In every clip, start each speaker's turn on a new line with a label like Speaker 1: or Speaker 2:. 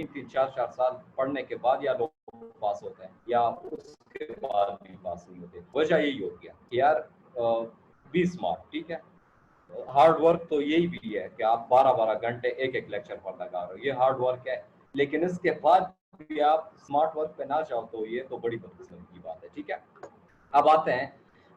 Speaker 1: 3-3, 4-4 साल पढ़ने के बाद या लोग पास होते हैं या उसके बाद भी पास नहीं होते। वजह यही होती है कि यार बी स्मार्ट, ठीक है। हार्ड वर्क तो यही भी है कि आप 12-12 घंटे एक लेक्चर पर लगा रहे हो, ये हार्ड वर्क है। लेकिन इसके बाद भी आप स्मार्ट वर्क पे ना जाओ तो ये तो बड़ी बदकिस्मती की बात है, ठीक है। अब आते हैं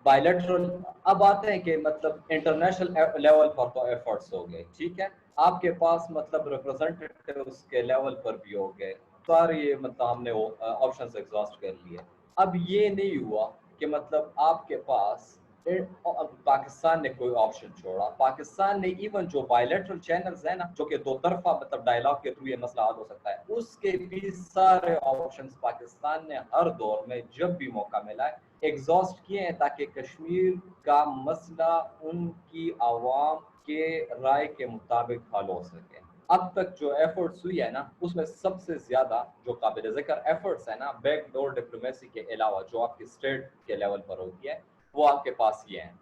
Speaker 1: बायलैटरल, अब आते हैं कि मतलब इंटरनेशनल लेवल पर तो एफर्ट्स हो गए, ठीक है। आपके पास मतलब रिप्रेजेंटेटिव के लेवल पर भी हो गए सारे, ये मतलब हमने वो ऑप्शंस एग्जॉस्ट कर लिए। अब ये नहीं हुआ कि मतलब आपके पास पाकिस्तान ने कोई ऑप्शन छोड़ा। पाकिस्तान ने इवन जो बायलैटरल चैनल्स है ना, जो कि दो तरफा मतलब डायलॉग के थ्रू ये मसला हल हो सकता है, उसके भी सारे ऑप्शंस पाकिस्तान ने हर दौर में जब भी मौका मिला है एग्जॉस्ट किए हैं, ताकि कश्मीर का मसला उनकी आवाम के राय के मुताबिक हल हो सके। अब तक जो एफर्ट्स हुई है ना, उसमें सबसे ज्यादा जो काबिल जिक्र एफर्ट्स है ना, बैकडोर डिप्लोमेसी के अलावा जो आपकी स्टेट के लेवल पर होती है, वो आपके पास ये है।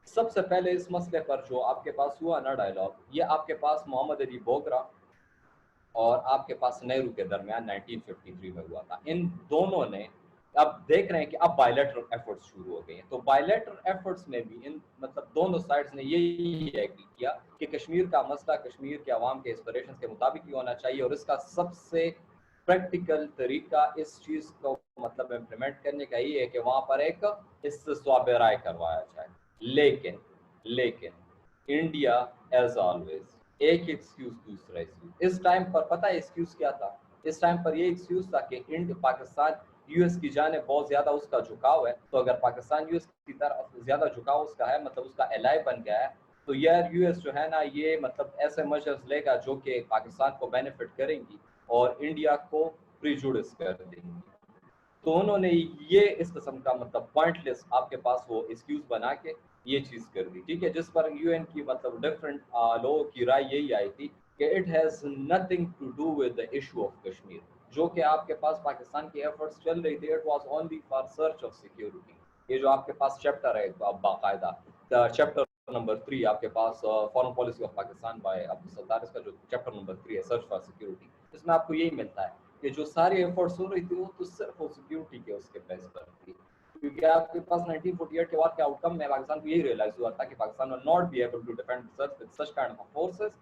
Speaker 1: सबसे पहले इस मसले पर जो आपके पास हुआ ना डायलॉग, ये आपके पास मोहम्मद अली बोगरा और आपके पास नेहरू के दरमियान 1953 में हुआ था। इन दोनों ने, अब देख रहे हैं कि अब बायलैटरल एफर्ट्स शुरू हो गए हैं, तो बायलैटरल एफर्ट्स में भी इन मतलब दोनों साइड्स ने यही एग्री किया कि कश्मीर का मसला कश्मीर के अवाम के एस्पिरेशंस के मुताबिक ही होना चाहिए, और इसका सबसे प्रैक्टिकल तरीका इस चीज को मतलब इम्प्लीमेंट करने का ही है कि वहां पर एक इस्तिस्वाब राय करवाया जाए। लेकिन लेकिन इंडिया एज ऑलवेज एक एक्सक्यूज दूसरा एक्सक्यूज। इस टाइम पर पता है एक्सक्यूज क्या था? इस टाइम पर ये एक्सक्यूज था कि इंडिया पाकिस्तान यूएस की जानिब बहुत ज्यादा उसका झुकाव है, तो अगर पाकिस्तान यूएस की तरफ ज्यादा झुकाव उसका है, मतलब उसका एलाई बन गया है, तो यार यूएस जो है ना, ये मतलब ऐसे मेजर्स लेगा जो कि पाकिस्तान को बेनिफिट करेंगी और इंडिया को प्रिजुडिस कर देंगी। तो उन्होंने ये इस किस्म का मतलब पॉइंटलेस आपके पास वो एक्सक्यूज बना के ये चीज कर दी, ठीक है। जिस पर यूएन की मतलब डिफरेंट लोगों की राय यही आई थी कि it has nothing to do with the issue of Kashmir. जो कि आपके पास पाकिस्तान की एफर्ट्स चल रही थी, it was only for search of security. ये जो आपके पास चैप्टर है बाकायदा, चैप्टर नंबर 3 आपके पास foreign policy of Pakistan by Abdul Sattar, इसका जो चैप्टर नंबर 3 है सर्च फॉर सिक्योरिटी, इसमें आपको यही मिलता है कि जो सारी एफर्ट्स हो रही थी वो तो सिर्फ वो सिक्योरिटी के उसके बेस पर थी। क्योंकि आपके पास 1948 के बाद के आउटकम में पाकिस्तान को यही रियलाइज हुआ था कि Pakistan will not be able to defend itself with such kind of forces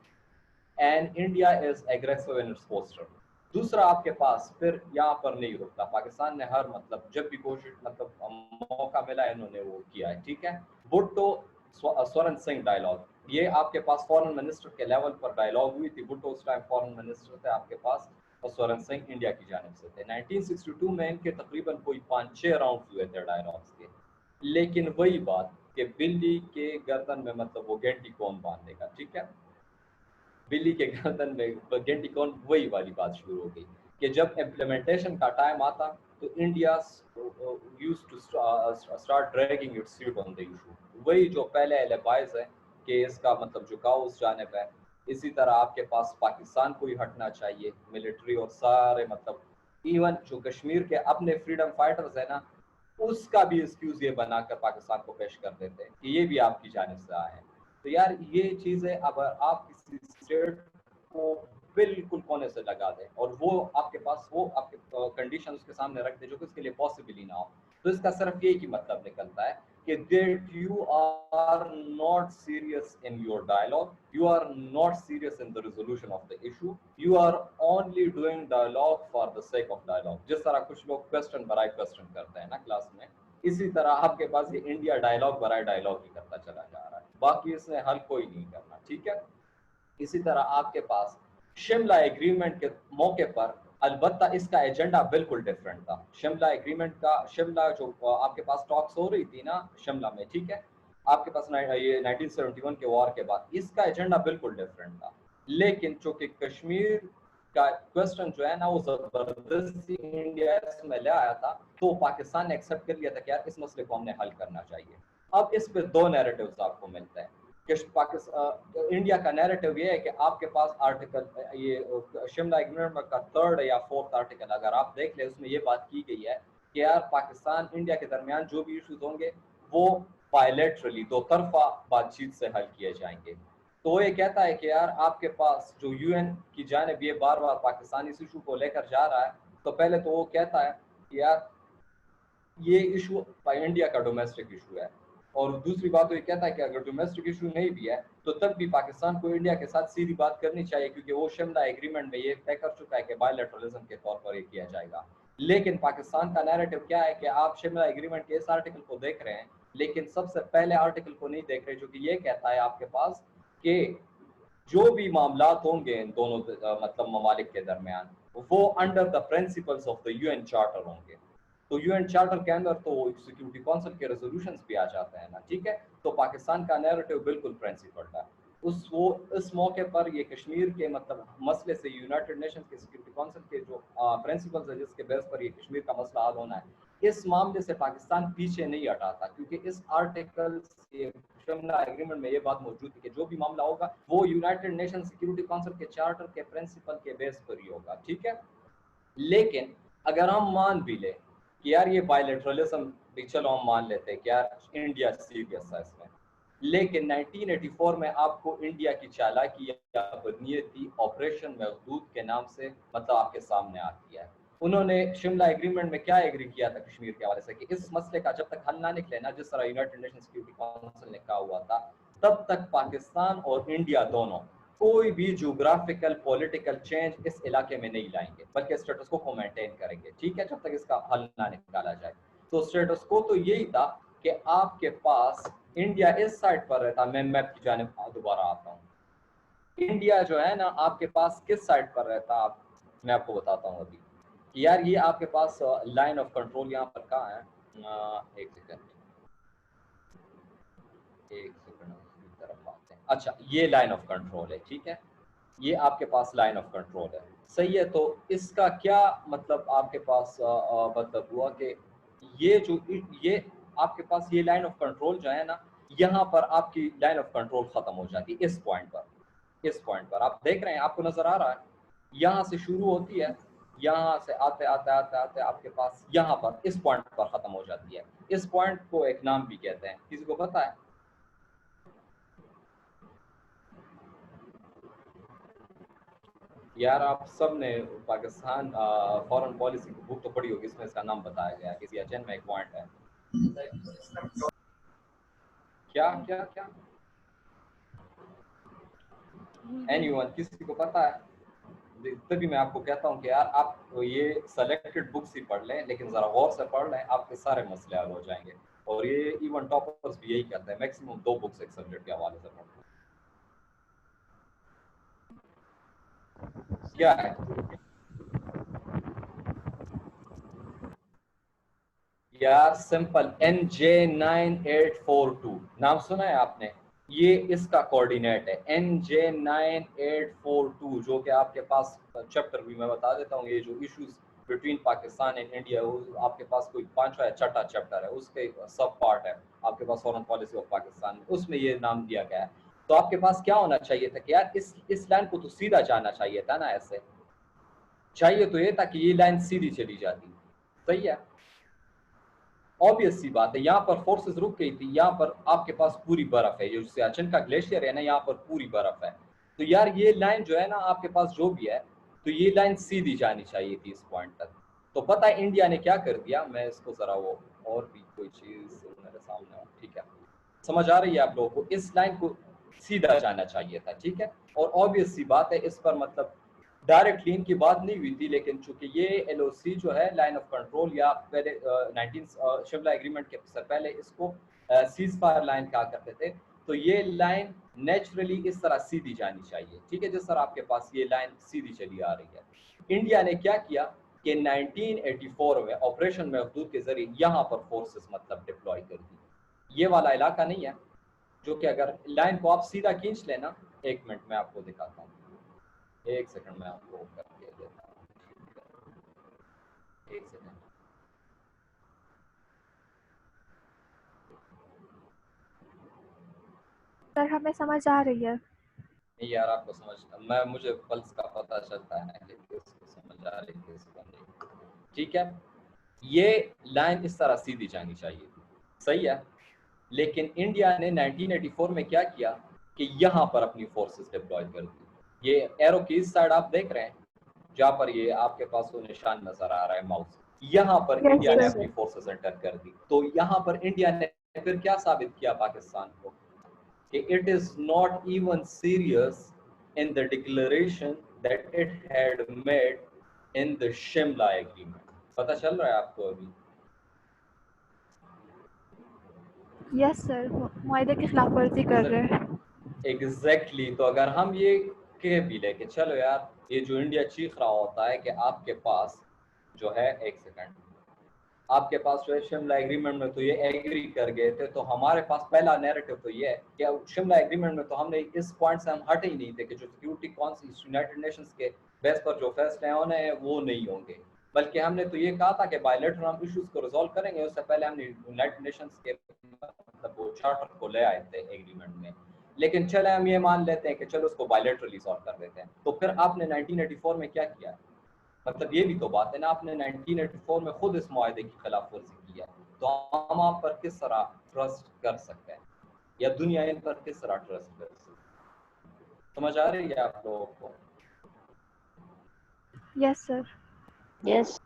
Speaker 1: and India is aggressive in its posture। दूसरा आपके पास फिर यहाँ पर नहीं रुकता, पाकिस्तान ने हर मतलब जब भी कोशिश मतलब मौका मिला इन्होंने वो किया है, ठीक है। भुट्टो स्वरण सिंह डायलॉग, ये आपके पास फॉरेन मिनिस्टर के लेवल पर डायलॉग हुई थी। भुट्टो उस टाइम फॉरेन मिनिस्टर थे आपके पास और स्वरण सिंह इंडिया की जानिब से थे। 1962 में इनके तकरीबन कोई 5-6 राउंड हुए थे डायलॉग्स के। लेकिन वही बात कि बिल्ली के गर्दन में मतलब वो गेंटी कौन बांधेगा, ठीक है। बिल्ली के गर्दन में गेंटी कौन, वही वाली बात शुरू हो गई कि जब इम्प्लीमेंटेशन का टाइम आता तो India used to start dragging its feet on the issue. वही जो पहले एलिबाइज है कि इसका मतलब झुकाव उस जानिब है। इसी तरह आपके पास पाकिस्तान को ही हटना चाहिए, मिलिट्री और सारे मतलब इवन जो कश्मीर के अपने फ्रीडम फाइटर्स है ना, उसका भी एक्सक्यूज ये बनाकर पाकिस्तान को पेश कर देते हैं कि ये भी आपकी जानिब से आए हैं। तो यार ये चीजें अगर आप किसी स्टेट को बिल्कुल कोने से लगा दें और वो आपके पास वो आपके कंडीशन उसके सामने रख दे जो कि उसके लिए पॉसिबल ही ना हो, तो इसका सिर्फ यही मतलब निकलता है कि that you are not serious in your dialogue, you are not serious in the resolution of the issue, you are only doing dialogue for the sake of dialogue. जिस तरह कुछ लोग क्वेश्चन बराए क्वेश्चन करते हैं ना क्लास में, इसी तरह आपके पास ये इंडिया डायलॉग बराए डायलॉग ही करता चला जा रहा है, बाकी इसने हल कोई नहीं करना, ठीक है। इसी तरह आपके पास शिमला एग्रीमेंट के मौके पर अलबत्ता इसका एजेंडा बिल्कुल डिफरेंट था। शिमला एग्रीमेंट का, शिमला जो आपके पास टॉक्स हो रही थी ना शिमला में, ठीक है, आपके पास ये 1971 के वॉर के बाद इसका एजेंडा बिल्कुल डिफरेंट था। लेकिन चूंकि कश्मीर का क्वेश्चन जो है ना वो जबरदस्ती इंडिया में ले आया था, तो पाकिस्तान ने एक्सेप्ट कर लिया था कि यार इस मसले को हमने हल करना चाहिए। अब इस पे दो नैरेटिव्स आपको मिलते हैं कि इंडिया का नैरेटिव ये है कि आपके पास आर्टिकल ये शिमला एग्रीमेंट का 3rd या 4th आर्टिकल अगर आप देख ले, उसमें ये बात की गई है कि यार पाकिस्तान इंडिया के दरमियान जो भी इश्यूज होंगे वो बायलैटरली दो तरफा बातचीत से हल किए जाएंगे। तो तो वो ये कहता है कि यार आपके पास जो यूएन की जानिब ये बार बार पाकिस्तान इस इशू को लेकर जा रहा है, तो पहले तो वो कहता है कि यार ये इशू इंडिया का डोमेस्टिक इशू है, और दूसरी बात तो ये कहता है कि अगर डोमेस्टिक इशू नहीं भी है तो तब भी पाकिस्तान को इंडिया के साथ सीधी बात करनी चाहिए, क्योंकि वो शिमला एग्रीमेंट में ये तय कर चुका है कि बायलैटरलिज्म के तौर पर ये किया जाएगा। लेकिन पाकिस्तान का नैरेटिव क्या है कि आप शिमला एग्रीमेंट के इस आर्टिकल को देख रहे हैं, लेकिन सबसे पहले आर्टिकल को नहीं देख रहे, जो कि ये कहता है आपके पास कि जो भी मामला होंगे इन दोनों मतलब ममालिक के दरमियान, वो under the principles of the UN charter होंगे। तो यूएन चार्टर के अंदर तो सिक्योरिटी काउंसिल के रेजोल्यूशंस भी आ जाते हैं ना, ठीक है। तो पाकिस्तान का नैरेटिव बिल्कुल प्रिंसिपल्ड है। इस मौके पर ये कश्मीर के मतलब मसले से यूनाइटेड नेशंस के सिक्योरिटी काउंसिल के जो प्रिंसिपल्स है जिसके बेस पर ये कश्मीर का मसला हल होना है, इस मामले से पाकिस्तान पीछे नहीं हटाता, क्योंकि इस आर्टिकल से शिमला एग्रीमेंट में ये बात मौजूद है कि जो भी मामला होगा वो यूनाइटेड नेशन सिक्योरिटी काउंसिल के चार्टर के प्रिंसिपल के बेस पर ही होगा, ठीक है। लेकिन अगर हम मान भी ले कि यार ये बायलैटरलिज्म भी, चलो हम मान लेते हैं कि यार इंडिया सीरियस है इसमें, लेकिन 1984 में आपको इंडिया की चालाकी या बदनीयती ऑपरेशन महदूद के नाम से मतलब आपके सामने आती है। उन्होंने शिमला एग्रीमेंट में क्या एग्री किया था कश्मीर के हवाले से कि इस मसले का जब तक हल ना निकले ना, जिस तरह यूनाइटेड नेशन सिक्योरिटी काउंसिल ने कहा हुआ था, तब तक पाकिस्तान और इंडिया दोनों कोई भी ज्योग्राफिकल पॉलिटिकल चेंज इस इलाके में नहीं लाएंगे, बल्कि स्टेटस को मेंटेन करेंगे, ठीक है, जब तक इसका हल ना निकाला जाए। तो स्टेटस को तो यही था कि आपके पास इंडिया इस साइड पर रहता। मैं मैप की जानिब दोबारा आता हूँ। इंडिया जो है ना आपके पास किस साइड पर रहता, आप मैं आपको बताता हूँ अभी कि यार ये आपके पास लाइन ऑफ कंट्रोल यहाँ पर कहाँ है। एक सेकंड तरफ आते हैं। अच्छा, ये लाइन ऑफ कंट्रोल है, ठीक है, ये आपके पास लाइन ऑफ कंट्रोल है, सही है। तो इसका क्या मतलब आपके पास मतलब हुआ कि ये आपके पास ये लाइन ऑफ कंट्रोल जो है ना, यहाँ पर आपकी लाइन ऑफ कंट्रोल खत्म हो जाती है। इस पॉइंट पर आप देख रहे हैं, आपको नजर आ रहा है, यहाँ से शुरू होती है, यहाँ से आते आते आते आते आपके पास यहाँ पर इस पॉइंट पर खत्म हो जाती है। इस पॉइंट को एक नाम भी कहते हैं, किसी को पता है? यार आप सब ने पाकिस्तान फॉरेन पॉलिसी की बुक तो पढ़ी होगी, इसमें इसका नाम बताया गया है, किसी एजेंट में एक पॉइंट है। क्या क्या क्या एनीवन, किसी को पता है? तभी मैं आपको कहता हूँ कि यार आप ये सेलेक्टेड बुक्स ही पढ़ लें, लेकिन जरा गौर से पढ़ लें, आपके सारे मसले हल हो जाएंगे। और ये इवन टॉपर्स भी यही करते हैं, मैक्सिमम 2 बुक्स एक सब्जेक्ट के हवाले से पढ़ते हैं। क्या है यार? सिंपल, NJ9842 नाम सुना है आपने? ये इसका कोऑर्डिनेट है NJ9842, जो कि आपके पास चैप्टर भी मैं बता देता हूँ, ये जो issues between Pakistan and India, आपके पास कोई 5वां या 6वां चैप्टर है, उसके सब पार्ट है आपके पास फॉरेन पॉलिसी ऑफ पाकिस्तान, उसमें ये नाम दिया गया है। तो आपके पास क्या होना चाहिए था कि यार इस लाइन को तो सीधा जाना चाहिए था ना, ऐसे चाहिए तो ये था कि ये लाइन सीधी चली जाती, सही है। ऑब्वियस सी बात है, यहाँ पर फोर्सेस रुक गई थी, यहाँ पर आपके पास पूरी बर्फ है, ये सियाचिन का ग्लेशियर है ना, यहाँ पर पूरी बर्फ है। तो यार ये लाइन जो है ना आपके पास जो भी है, तो ये लाइन सीधी जानी चाहिए थी इस पॉइंट तक। तो पता है इंडिया ने क्या कर दिया, मैं इसको जरा वो और भी कोई चीज मेरे सामने हो, ठीक है, समझ आ रही है आप लोगों को? इस लाइन को सीधा जाना चाहिए था, ठीक है। और ऑब्वियस सी बात है, इस पर मतलब डायरेक्ट लीन की बात नहीं हुई थी, लेकिन चूंकि ये LOC जो है लाइन ऑफ कंट्रोल, या पहले 19 शिमला एग्रीमेंट के से पहले इसको सीज फायर लाइन कहा करते थे, तो ये लाइन नेचुरली इस तरह सीधी जानी चाहिए, ठीक है, जिस तरह आपके पास ये लाइन सीधी चली आ रही है। इंडिया ने क्या किया कि 1984 में ऑपरेशन महदूद के जरिए यहाँ पर फोर्सेस मतलब डिप्लॉय कर दी। ये वाला इलाका नहीं है, जो कि अगर लाइन को आप सीधा खींच लेना, 1 मिनट में आपको दिखाता हूँ, 1 सेकंड में आपको करके देता हूँ, 1 सेकंड।
Speaker 2: सर हमें समझ आ रही है।
Speaker 1: नहीं यार, आपको समझ मुझे पल्स का पता चलता है कि किसको समझ आ रही है किसको नहीं, ठीक है। ये लाइन इस तरह सीधी जानी चाहिए थी, सही है। लेकिन इंडिया ने 1984 में क्या किया कि यहाँ पर अपनी फोर्सेस डिप्लॉय कर दी। ये एरो की इस साइड आप देख रहे हैं जहाँ पर ये आपके पास वो निशान नजर आ रहा है माउस, यहाँ पर
Speaker 2: यस
Speaker 1: इंडिया ने
Speaker 2: सर।
Speaker 1: अपनी फोर्सेस एंटर कर दी। तो यहाँ पर इंडिया ने फिर क्या साबित किया पाकिस्तान को कि it is not even serious in the declaration that it had made in the Shimla agreement. पता चल रहा है आपको अभी?
Speaker 2: यस सर, मुआहदे की खिलाफ वर्जी कर रहे हैं।
Speaker 1: एग्जैक्टली तो अगर हम ये कह भी ले कि चलो यार ये जो इंडिया चीख रहा होता है कि आपके पास जो है, एक सेकंड, आपके पास जो है शिमला एग्रीमेंट में तो ये एग्री कर गए थे, तो हमारे पास पहला नैरेटिव तो ये है कि शिमला एग्रीमेंट में तो हमने इस पॉइंट से हम हटे ही नहीं थे कि जो सिक्योरिटी काउंसिल यूनाइटेड नेशंस के बेस पर जो फैसले होने हैं वो नहीं होंगे, बल्कि हमने तो ये कहा था कि बायलैटरल हम इश्यूज को रिजॉल्व करेंगे। उससे पहले हमने यूनाइटेड नेशंस के मतलब वो चार्टर को ले आए थे एग्रीमेंट में। लेकिन चले हम ये मान लेते हैं कि चलो उसको बायलैटरली सॉल्व कर देते हैं, तो फिर आपने 1984 में क्या किया? मतलब ये भी तो बात है ना, आपने 1984 में खुद इस मुआहदे की खिलाफ वर्जी की है, तो हम आप पर किस तरह ट्रस्ट कर सकते हैं या दुनिया इन पर किस तरह ट्रस्ट कर सकती है? समझ आ रही है आप लोगों को?
Speaker 2: Yes sir.
Speaker 3: Yes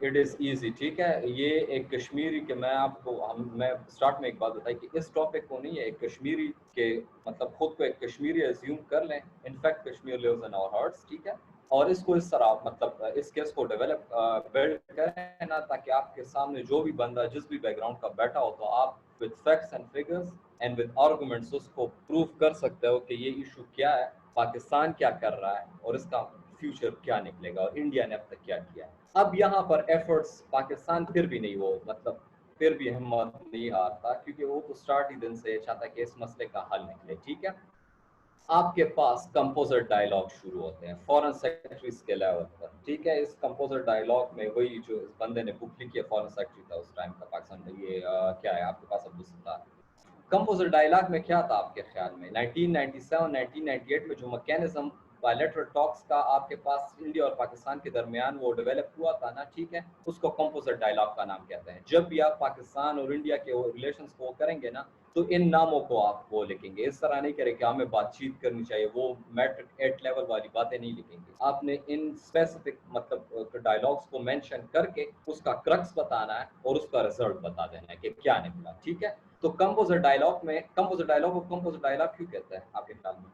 Speaker 1: it is easy, ठीक है। ये एक कश्मीरी के मैं आपको मैं स्टार्ट में एक बात बताई कि इस टॉपिक को नहीं है, एक कश्मीरी के मतलब खुद को एक कश्मीरी एज्यूम कर लें। In fact Kashmir lives in our hearts, ठीक है। और इसको इस तरह मतलब इस केस को डेवलप बिल्ड करें ना, ताकि आपके सामने जो भी बंदा जिस भी बैकग्राउंड का बैठा हो तो आप with facts and figures and with arguments उसको प्रूव कर सकते हो कि ये इशू क्या है, पाकिस्तान क्या कर रहा है और इसका फ्यूचर क्या निकलेगा और इंडिया ने अब तक क्या किया है। अब यहाँ पर एफर्ट्स पाकिस्तान फिर भी नहीं, वो मतलब फिर भी हिम्मत नहीं हारता, क्योंकि वो तो स्टार्ट ही दिन से चाहता कि इस मसले का हल निकले, ठीक है। आपके पास कंपोजिट डायलॉग शुरू होते हैं फॉरेन सेक्रेटरीज के लेवल पर, ठीक है। इस कंपोजिट डायलॉग में वही जो इस बंदे ने बुक लिखी है, फॉरेन सेक्रेटरी था उस टाइम का पाकिस्तान में, ये क्या है आपके पास अब्दुल सत्तार। कंपोजिट डायलॉग में क्या था आपके ख्याल में 1997 1998 में जो मैकेनिज्म बायलैटरल टॉक्स का आपके पास इंडिया और पाकिस्तान के दरमियान वो डेवलप हुआ था ना, ठीक है, उसको कंपोजिट डायलॉग का नाम कहते हैं। जब भी आप पाकिस्तान और इंडिया के रिलेशंस को करेंगे ना, तो इन नामों को आप वो लिखेंगे, इस तरह नहीं करें कि हमें बातचीत करनी चाहिए, वो मैट्रिक 8 लेवल वाली बातें नहीं लिखेंगे। आपने इन स्पेसिफिक मतलब डायलॉग्स को मेंशन करके उसका क्रक्स बताना है और उसका रिजल्ट बता देना है कि क्या निकला, ठीक है। तो कंपोजिट डायलॉग में कंपोजिट डायलॉग को कंपोजिट डायलॉग क्यों कहते हैं आपके ख्याल में?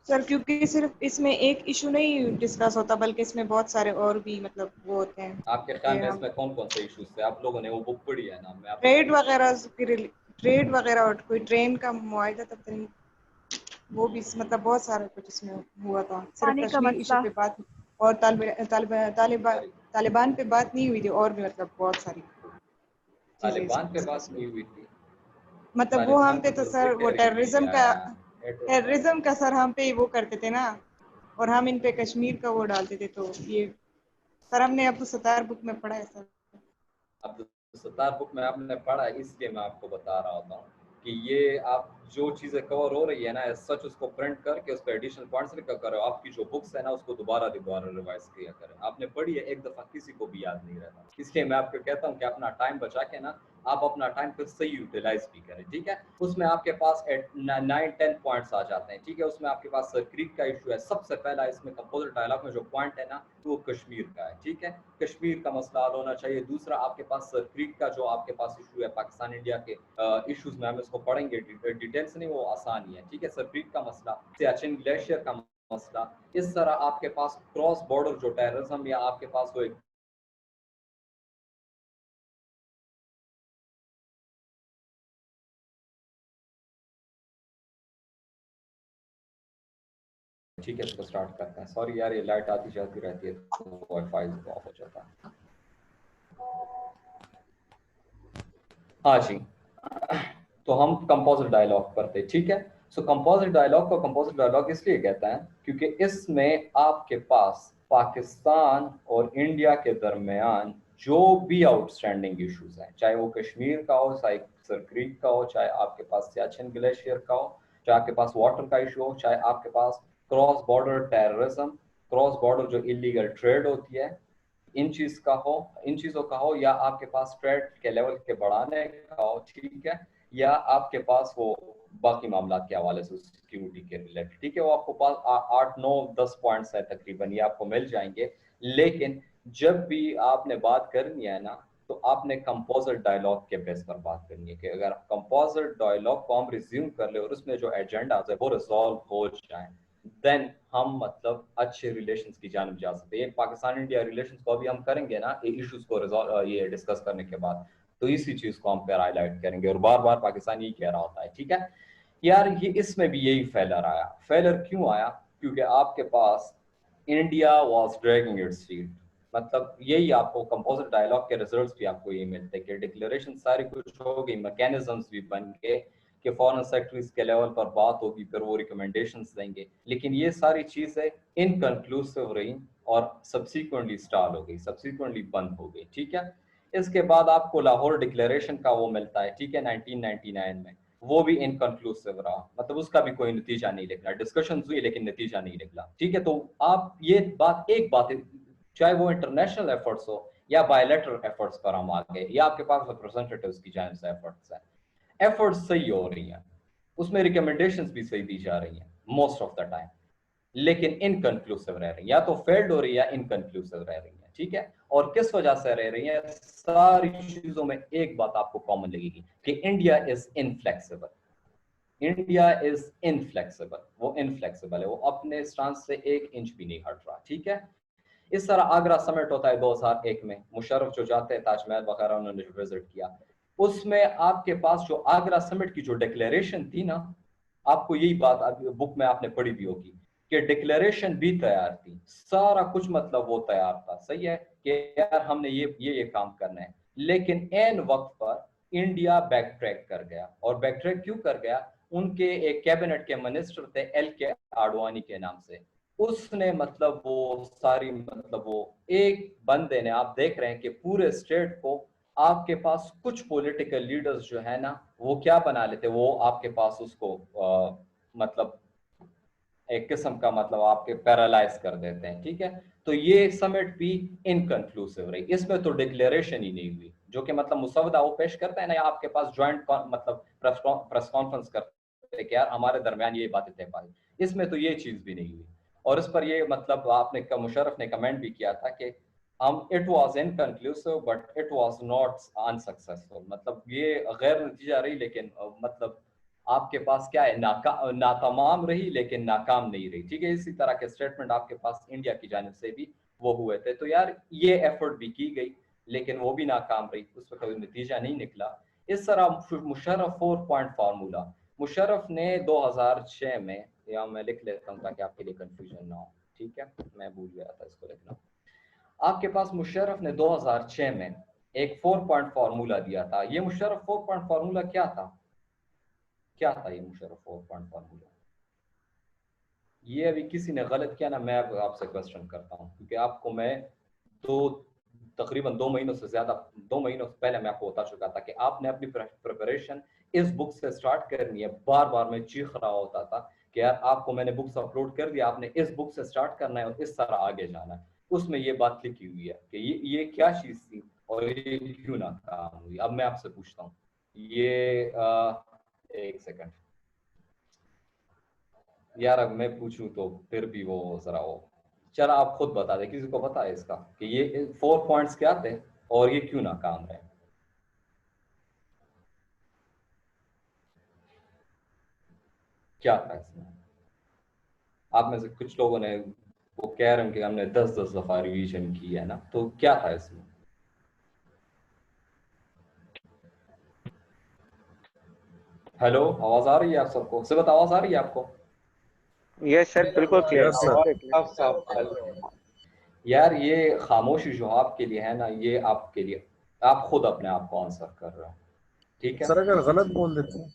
Speaker 3: सर, क्योंकि सिर्फ इसमें एक इशू नहीं डिस्कस होता, बल्कि इसमें बहुत सारे और भी मतलब वो होते हैं
Speaker 1: आपके ख्याल
Speaker 3: कि
Speaker 1: में
Speaker 3: हम
Speaker 1: इसमें कौन कौन से इश्यूज थे? आप लोगों ने वो बुक पढ़ी है ना, मैं आपको
Speaker 3: ट्रेड वगैरह ट्रेड वगैरह और कोई ट्रेन का मुआवजा तक नहीं, वो भी मतलब बहुत सारा कुछ इसमें हुआ था। सिर्फ
Speaker 2: पानी का
Speaker 3: कश्मीर इशू
Speaker 2: मसला।
Speaker 3: पे बात और तालिबान पे बात नहीं हुई थी, और भी मतलब बहुत सारी चीजें
Speaker 1: तालिबान
Speaker 3: इसमें
Speaker 1: पे
Speaker 3: डिस्कस
Speaker 1: बात
Speaker 3: हुई।
Speaker 1: नहीं हुई थी?
Speaker 3: मतलब वो हम
Speaker 1: तालिबान
Speaker 3: पे
Speaker 1: का
Speaker 3: तो
Speaker 1: तो
Speaker 3: सर वो
Speaker 1: जिक्र ही नहीं आया। इट इज
Speaker 3: टेररिज्म का सर हम पे ही वो करते थे ना, और हम इन पे कश्मीर का वो डालते थे। तो ये सर हमने अब्दुल सत्तार बुक में पढ़ा है सर।
Speaker 1: अब सत्तार बुक में आपने पढ़ा, इसलिए मैं आपको बता रहा होता हूँ कि ये आप जो चीज़ें कवर हो रही है ना, सच उसको प्रिंट करके उस पर एडिशनल पॉइंट्स लिखा करो। आपकी जो बुक्स है ना उसको दोबारा दोबारा रिवाइज किया करें। आपने पढ़ी है एक दफ़ा, किसी को भी याद नहीं रहता। इसलिए मैं आपको कहता हूँ कि अपना टाइम बचा के ना आप अपना टाइम फिर सही यूटिलाइज भी करें, ठीक है। उसमें आपके पास 9-10 पॉइंट्स आ जाते हैं, ठीक है। उसमें आपके पास सर क्रीक का इशू है सबसे पहला। इसमें कंपोजिट डायलॉग में जो पॉइंट है ना वो कश्मीर का है, ठीक है। कश्मीर का मसला हल होना चाहिए। दूसरा आपके पास सर क्रीक का जो आपके पास इशू है, पाकिस्तान इंडिया के इश्यूज में हम इसको पढ़ेंगे डिटेल से, नहीं वो आसान ही है, ठीक है। सर क्रीक का मसला, सियाचिन ग्लेशियर का मसला, इस तरह आपके पास क्रॉस बॉर्डर जो टेररिज्म या आपके पास वो एक ठीक है। इसको स्टार्ट करते हैं। सॉरी यार ये लाइट आती जाती रहती है तो वाईफाई ऑफ हो जाता है। हाँ जी, तो हम कंपोजिट डायलॉग करते हैं, ठीक है। सो कंपोजिट डायलॉग को कंपोजिट डायलॉग इसलिए कहते हैं क्योंकि इसमें आपके पास पाकिस्तान और इंडिया के दरमियान जो भी आउटस्टैंडिंग इश्यूज हैं, चाहे वो कश्मीर का हो, चाहे सर क्रीक का हो, चाहे आपके पास सियाचिन ग्लेशियर का हो, चाहे आपके पास वाटर का इशू हो, चाहे आपके पास cross border terrorism, cross border जो इलीगल ट्रेड होती है, इन चीज़ों का हो, या आपके पास ट्रेड के लेवल के बढ़ाने का हो, ठीक है। या आपके पास वो बाकी मामला के हवाले से सिक्योरिटी के रिलेटेड, ठीक है, वो आपको पास 8 9 10 पॉइंट्स है तकरीबन, ये आपको मिल जाएंगे। लेकिन जब भी आपने बात करनी है ना, तो आपने कंपोजिट डायलॉग के बेस पर बात करनी है कि अगर कंपोजिट डायलॉग को हम रिज्यूम कर ले और उसमें जो एजेंडा है वो रिजॉल्व हो जाए, देन हम मतलब अच्छे रिलेशंस की जानिब जा सकते हैं। पाकिस्तान इंडिया रिलेशंस को अभी हम करेंगे ना, ये इश्यूज को रिजॉल्व ये डिस्कस करने के बाद, तो इसी चीज को हम फिर हाईलाइट करेंगे। और बार बार पाकिस्तान यही कह रहा होता है, ठीक है यार, ये इसमें भी यही फेलर आया। फेलर क्यों आया? क्योंकि आपके पास India was dragging its feet, मतलब यही आपको कंपोजिट डायलॉग के रिजल्ट्स भी आपको यही मिलते हैं कि डिक्लेरेशन सारी कुछ हो गई, मैकेनिज्म्स भी बन गए कि फॉरेन सेक्रेटरीज के लेवल पर बात होगी, फिर वो रिकमेंडेशंस देंगे, लेकिन ये सारी चीजें इनकंक्लूसिव रही और सब्सिक्वेंटली स्टाल हो गई, सब्सिक्वेंटली बंद हो गई, ठीक है। इसके बाद आपको लाहौर डिक्लेरेशन का वो मिलता है, ठीक है, 1999 में, वो भी इनकंक्लूसिव रहा, मतलब उसका भी कोई नतीजा नहीं निकला, डिस्कशन हुई लेकिन नतीजा नहीं निकला, ठीक है। तो आप ये बात, एक बात है, चाहे वो इंटरनेशनल एफर्ट्स हो या बायलैटरल एफर्ट्स पर हम आ गए, या आपके पास रिप्रेजेंटेटिव्स की जानिब से एफर्ट्स हैं, एफर्ट्स सही हो रही हैं, उसमें रिकमेंडेशंस भी सही दी जा रही हैं मोस्ट ऑफ द टाइम, लेकिन इनकंक्लूसिव रह रही है, या तो फेल्ड हो रही है या इनकंक्लूसिव रह रही है, ठीक है। और किस वजह से रह रही है? सारी चीजों में एक बात आपको कॉमन लगेगी कि India is inflexible, India is inflexible, वो इनफ्लेक्सिबल है, वो अपने स्टांस से 1 इंच भी नहीं हट रहा, ठीक है। इस तरह आगरा समिट होता है 2001 में, मुशर्रफ जो जाते हैं ताजमहल वगैरह उन्होंने विजिट किया, उसमें आपके पास जो आगरा समिट की जो डिक्लेरेशन थी ना, आपको यही बात बुक में आपने पढ़ी भी होगी कि डिक्लेरेशन भी तैयार थी, सारा कुछ मतलब वो तैयार था, सही है कि यार हमने ये काम करना है, लेकिन एन वक्त पर इंडिया बैक ट्रैक कर गया। और बैक ट्रैक क्यों कर गया? उनके एक कैबिनेट के मिनिस्टर थे LK आडवाणी के नाम से, उसने मतलब वो सारी मतलब वो एक बंदे ने, आप देख रहे हैं कि पूरे स्टेट को आपके पास कुछ पॉलिटिकल लीडर्स जो है ना, वो क्या बना लेते, वो आपके पास उसको मतलब एक किस्म का मतलब आपके पैरालाइज कर देते हैं, ठीक है। तो ये समिट भी इनकंक्लूसिव रही, इसमें तो डिक्लेरेशन ही नहीं हुई, जो कि मतलब मुसवदा वो पेश करता है ना, आपके पास ज्वाइंट मतलब प्रेस कॉन्फ्रेंस करते हैं कि यार हमारे दरमियान ये बातें तय पाई, इसमें तो ये चीज भी नहीं हुई। और इस पर ये मतलब आपने मुशर्रफ ने कमेंट भी किया था कि हम it was inconclusive but it was not unsuccessful, मतलब ये गैर नतीजा रही, लेकिन मतलब आपके पास क्या है, नाकाम रही लेकिन नाकाम नहीं रही, ठीक है। इसी तरह के स्टेटमेंट आपके पास इंडिया की जानिब से भी वो हुए थे। तो यार ये एफर्ट भी की गई लेकिन वो भी नाकाम रही, उस पर कोई नतीजा नहीं निकला। इस तरह मुशर्रफ 4 पॉइंट फार्मूला मुशर्रफ ने 2006 में, या मैं लिख लेता हूँ ताकि आपके लिए कंफ्यूजन ना हो, ठीक है, मैं भूल गया था इसको लिखना। आपके पास मुशर्रफ ने 2006 में एक 4 पॉइंट फार्मूला दिया था। ये मुशर्रफ 4 पॉइंट फार्मूला क्या था? क्या था ये मुशर्रफ 4 पॉइंट फार्मूला? ये अभी किसी ने गलत किया ना, मैं अब आपसे क्वेश्चन करता हूँ, क्योंकि आपको मैं तकरीबन 2 महीनों से ज्यादा, 2 महीनों से पहले मैं आपको बता चुका था कि आपने अपनी प्रिपरेशन इस बुक से स्टार्ट करनी है। बार बार मैं चीख रहा होता था कि यार आपको मैंने बुक्स अपलोड कर दिया, आपने इस बुक से स्टार्ट करना है और इस तरह आगे जाना है। उसमें ये बात लिखी हुई है कि ये क्या चीज थी और ये क्यों ना काम हुई। अब मैं आपसे पूछता हूँ, ये एक सेकंड यार, अब मैं पूछूं तो फिर भी वो जरा वो, चला आप खुद बता दे, किसी को पता है इसका कि ये 4 पॉइंट्स क्या थे और ये क्यों नाकाम रहे? क्या था इसमें? आप में से कुछ लोगों ने वो कह रहे हैं कि हमने 10-10 दफा रिवीजन की है ना, तो क्या था इसमें? हेलो, आवाज आ रही है आप सबको? सिबत आवाज आ रही है आपको?
Speaker 4: यस सर, बिल्कुल क्लियर।
Speaker 5: Yes sir.
Speaker 1: यार ये खामोशी जो आपके लिए है ना, ये आपके लिए, आप खुद अपने आप को आंसर कर रहे हो, ठीक है।
Speaker 5: सर अगर गलत बोल देते हैं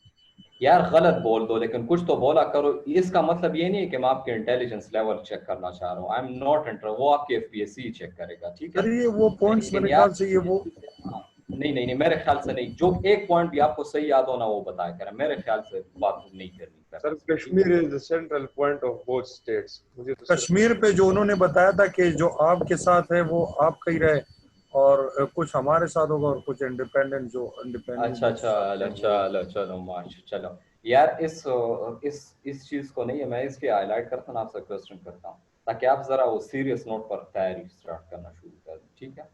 Speaker 1: यार गलत बोल दो लेकिन कुछ तो बोला करो। इसका मतलब ये नहीं है कि मैं आपके इंटेलिजेंस लेवल चेक करना चाह रहा हूँ, आई एम नॉट इंटर, वो आपकी FPSC चेक करेगा, ठीक है।
Speaker 5: सर, ये वो पॉइंट्स
Speaker 1: लेकिन
Speaker 5: मेरे
Speaker 1: यार
Speaker 5: ख्याल से ये वो
Speaker 1: नहीं नहीं नहीं, मेरे ख्याल से नहीं, जो एक पॉइंट भी आपको सही याद हो ना वो बताया करें, मेरे ख्याल से बात नहीं करनी।
Speaker 6: Sir Kashmir is the central point of both states. मुझे तो
Speaker 5: कश्मीर पे जो उन्होंने बताया था कि जो आपके साथ है वो आपका ही रहे, और कुछ हमारे साथ होगा और कुछ इंडिपेंडेंट जो इंडिपेंडेंट
Speaker 1: अच्छा चलो चलो चलो माश चलो यार इस चीज को नहीं है, मैं इसलिए हाईलाइट करता हूँ, आपसे क्वेश्चन करता हूँ ताकि आप जरा वो सीरियस नोट पर तैयारी स्टार्ट करना शुरू कर दें, ठीक है?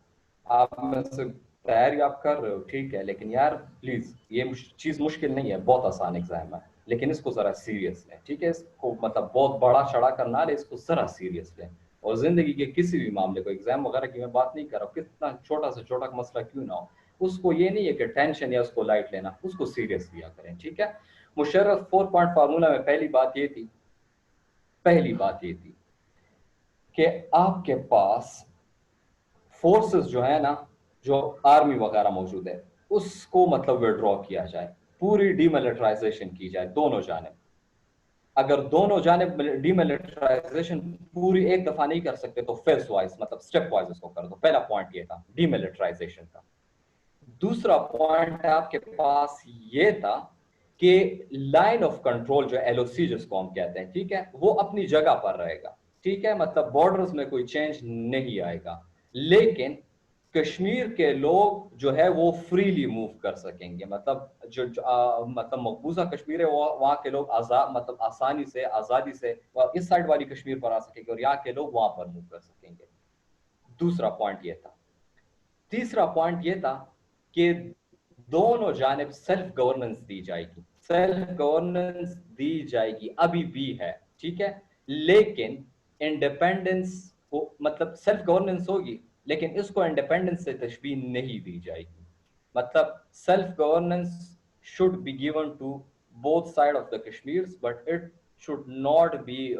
Speaker 1: आप में से तैयारी आप कर रहे हो, ठीक है, लेकिन यार प्लीज ये चीज मुश्किल नहीं है, बहुत आसान एग्जाम है, लेकिन इसको जरा सीरियस लें, ठीक है? इसको मतलब बहुत बड़ा चढ़ा कर ना ले, इसको जरा सीरियस लें। और जिंदगी के किसी भी मामले को, एग्जाम वगैरह की मैं बात नहीं कर रहा हूँ, कितना छोटा से छोटा मसला क्यों ना हो, उसको ये नहीं है कि टेंशन या उसको लाइट लेना, उसको सीरियस लिया करें, ठीक है? मुशर्रफ 4 पॉइंट फार्मूला में पहली बात ये थी कि आपके पास फोर्सेस जो है ना, जो आर्मी वगैरह मौजूद है, उसको मतलब विड्रॉ किया जाए, पूरी डीमिलिटराइजेशन की जाए दोनों जानिब। अगर दोनों जानिब डीमिलिटराइजेशन पूरी एक दफा नहीं कर सकते तो फेज वाइज मतलब स्टेप वाइज उसको कर दो। पहला पॉइंट ये था डीमिलिटराइजेशन का। दूसरा पॉइंट आपके पास ये था कि लाइन ऑफ कंट्रोल जो एलओसी जिसको हम कहते हैं, ठीक है, वो अपनी जगह पर रहेगा, ठीक है, मतलब बॉर्डर्स में कोई चेंज नहीं आएगा, लेकिन कश्मीर के लोग जो है वो फ्रीली मूव कर सकेंगे, मतलब मतलब मकबूजा कश्मीर है वो वहाँ के लोग आजाद मतलब आसानी से आजादी से इस साइड वाली कश्मीर पर आ सकेंगे और यहाँ के लोग वहां पर मूव कर सकेंगे। दूसरा पॉइंट ये था। तीसरा पॉइंट ये था कि दोनों जानिब सेल्फ गवर्नेंस दी जाएगी, सेल्फ गवर्नेंस दी जाएगी, अभी भी है, ठीक है, लेकिन इंडिपेंडेंस को मतलब सेल्फ गवर्नेंस होगी, लेकिन इसको इंडिपेंडेंस से तशबीह नहीं दी जाएगी। मतलब self governance should be given to both side of the Kashmirs, but it should not be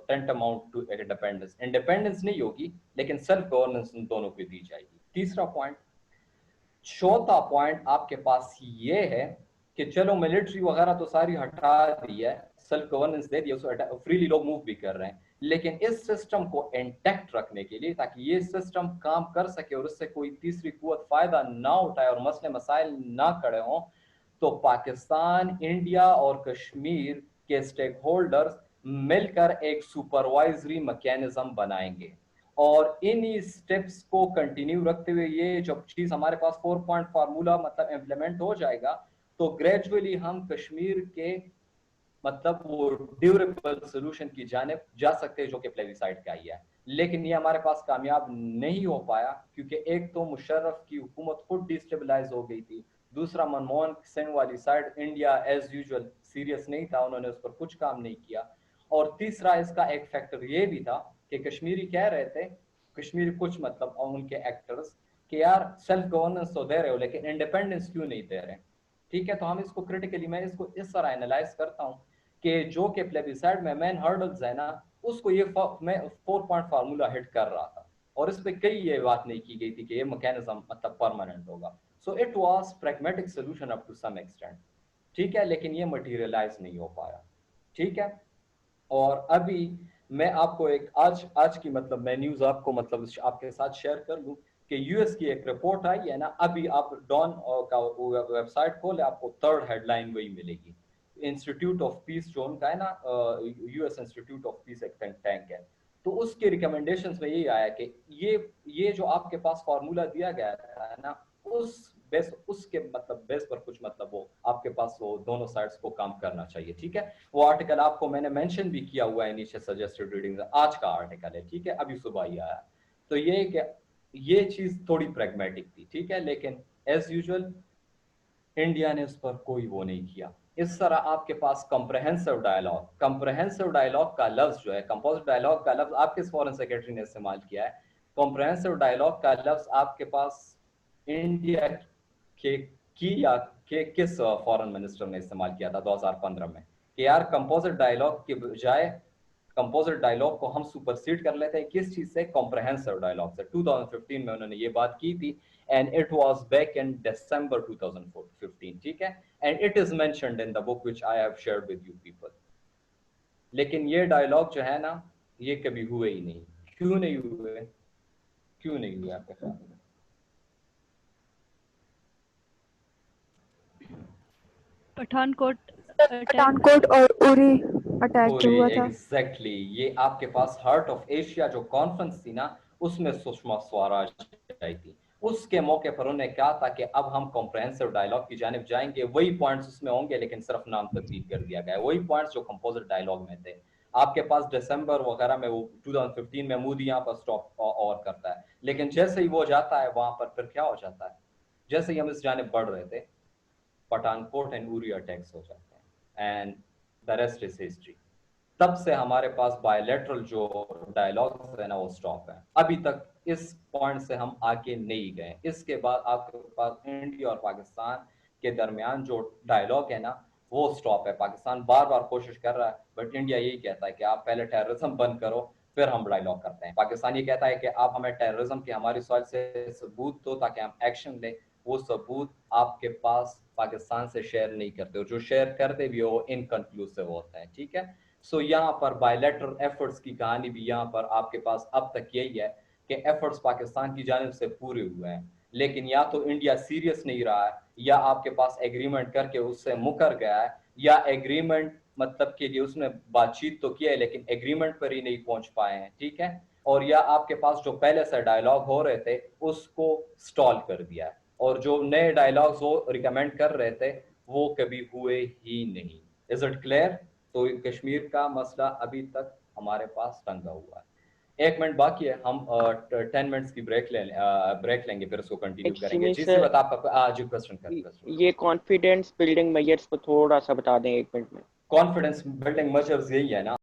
Speaker 1: tantamount to independence. Independence नहीं होगी, लेकिन सेल्फ गवर्नेंस उन दोनों को दी जाएगी। तीसरा पॉइंट। चौथा पॉइंट आपके पास ये है कि चलो मिलिट्री वगैरह तो सारी हटा दी है, सेल्फ गवर्नेंस दे दिया, फ्रीली लोग मूव भी कर रहे हैं, लेकिन इस सिस्टम को इंटैक्ट रखने के लिए, ताकि ये सिस्टम काम कर सके और इससे कोई तीसरी कुव्वत फायदा ना उठाए और मसले मसाइल ना खड़े हों, तो पाकिस्तान, इंडिया और कश्मीर के स्टेक होल्डर्स मिलकर एक सुपरवाइजरी मैकेनिज्म बनाएंगे और इन्हीं स्टेप्स को कंटिन्यू रखते हुए ये जब चीज हमारे पास 4 पॉइंट फार्मूला मतलब इम्प्लीमेंट हो जाएगा, तो ग्रेजुअली हम कश्मीर के मतलब वो ड्यूरेबल सोल्यूशन की जानिब जा सकते हैं जो कि प्लेबिसाइड का ही है। लेकिन ये हमारे पास कामयाब नहीं हो पाया क्योंकि एक तो मुशर्रफ की हुकूमत खुद डिस्टेबलाइज हो गई थी, दूसरा मनमोहन सिंह वाली side India as usual serious नहीं था, उन्होंने उस पर कुछ काम नहीं किया, और तीसरा इसका एक फैक्टर ये भी था कि कश्मीरी कह रहे थे, कश्मीरी कुछ मतलब उनके एक्टर्स, कि यार सेल्फ गवर्नेंस तो दे रहे हो लेकिन इंडिपेंडेंस क्यों नहीं दे रहे, ठीक है? तो हम इसको क्रिटिकली मैं इसको इस तरह एनालाइज करता हूँ कि जो कि प्लेबिसाइड में मेन हर्डल्स है ना, उसको ये मैं 4 पॉइंट फार्मूला हिट कर रहा था और इस पे कई ये बात नहीं की गई थी कि ये मैकेनिज्म मतलब परमानेंट होगा। So it was pragmatic solution up to some extent, ठीक है, लेकिन ये मटेरियलाइज नहीं हो पाया, ठीक है? और अभी मैं आपको एक आज की मतलब मैं न्यूज आपको मतलब आपके साथ शेयर कर लूं कि यूएस की एक रिपोर्ट आई है ना, अभी आप डॉन का वेबसाइट खोले आपको थर्ड हेडलाइन वही मिलेगी। इंस्टीट्यूट ऑफ पीस जो उनका है ना, यूएस इंस्टीट्यूट ऑफ पीस एक टैंक है, तो उसके रिकमेंडेशंस में यही आया कि ये जो आपके पास फार्मूला दिया गया है ना, उस बेस उसके मतलब बेस पर कुछ मतलब वो आपके पास वो दोनों साइड्स को काम करना चाहिए, ठीक है? वो आर्टिकल आपको मैंने मेंशन भी किया हुआ है नीचे सजेस्टेड रीडिंग, आज का आर्टिकल है, ठीक है, अभी सुबह ही आया। तो ये चीज थोड़ी प्रैग्मेटिक थी, ठीक है, लेकिन एज यूजुअल इंडिया ने उस पर कोई वो नहीं किया। इस तरह आपके पास कॉम्प्रहेंसिव डायलॉग का लफ्ज जो है, कंपोजिट डायलॉग का लफ्ज आपके फॉरेन सेक्रेटरी ने इस्तेमाल किया है, कॉम्प्रहेंसिव डायलॉग का लफ्ज आपके पास इंडिया के किस फॉरेन मिनिस्टर ने इस्तेमाल किया था 2015 में कि यार कंपोजिट डायलॉग के बजाय कंपोजिट डायलॉग को हम सुपरसीड कर लेते हैं किस चीज से, कॉम्प्रहेंसिव डायलॉग से। 2015 में उन्होंने ये बात की थी and it was back in December 2015, ठीक है, and it is mentioned in the book which I have shared with you people। लेकिन ये डायलॉग जो है ना, ये कभी हुए ही नहीं। क्यों नहीं हुए आपके ख्याल में?
Speaker 2: पठानकोट और उरी अटैक जो हुआ था,
Speaker 1: एग्जैक्टली ये आपके पास हार्ट ऑफ एशिया जो कॉन्फ्रेंस थी ना, उसमें सुषमा स्वराज आई थी, उसके मौके पर उन्होंने कहा था कि अब हम कॉम्प्रहेंसिव डायलॉग की जानिब जाएंगे, वही पॉइंट्स उसमें होंगे लेकिन सिर्फ नाम तब्दील कर दिया गया है, वही पॉइंट्स जो कंपोजिट डायलॉग में थे। आपके पास दिसंबर वगैरह में वो 2015 में मोदी यहाँ पर स्टॉप और करता है, लेकिन जैसे ही वो जाता है वहां पर फिर क्या हो जाता है, जैसे ही हम इस जानिब बढ़ रहे थे पठानकोट एंड उरी अटैक्स हो जाते हैं and the rest is history. तब से हमारे पास बायलैटरल जो डायलॉग्स है ना वो स्टॉप है, अभी तक इस पॉइंट से हम आगे नहीं गए। इसके बाद आपके पास इंडिया और पाकिस्तान के दरमियान जो डायलॉग है ना वो स्टॉप है। पाकिस्तान बार बार कोशिश कर रहा है बट इंडिया यही कहता है कि आप पहले टेररिज्म बंद करो फिर हम डायलॉग करते हैं। पाकिस्तान ये कहता है कि आप हमें टेररिज्म की हमारी सॉइल से सबूत दो ताकि हम एक्शन लें, वो सबूत आपके पास पाकिस्तान से शेयर नहीं करते, और जो शेयर करते भी वो इनकन्क्लूसिव होता है, ठीक है। सो यहाँ पर बायलैटरल एफर्ट्स की कहानी भी यहाँ पर आपके पास अब तक यही है कि एफर्ट्स पाकिस्तान की जानिब से पूरे हुए हैं, लेकिन या तो इंडिया सीरियस नहीं रहा है, या आपके पास एग्रीमेंट करके उससे मुकर गया है, या एग्रीमेंट मतलब के लिए उसने बातचीत तो किया है लेकिन एग्रीमेंट पर ही नहीं पहुंच पाए हैं, ठीक है। और या आपके पास जो पहले से डायलॉग हो रहे थे उसको स्टॉल कर दिया है, और जो नए डायलॉग्स वो रिकमेंड कर रहे थे वो कभी हुए ही नहीं। Is it clear? तो कश्मीर का मसला अभी तक हमारे पास टंगा हुआ है। 1 मिनट बाकी है, हम 10 मिनट्स की ब्रेक लेंगे फिर उसको कंटिन्यू करेंगे।
Speaker 7: एक्सक्यूज
Speaker 1: जिससे बता आपका जो क्वेश्चन कर
Speaker 7: ये कॉन्फिडेंस बिल्डिंग मेजर्स को थोड़ा सा बता दें 1 मिनट में।
Speaker 1: कॉन्फिडेंस बिल्डिंग मेजर्स यही है ना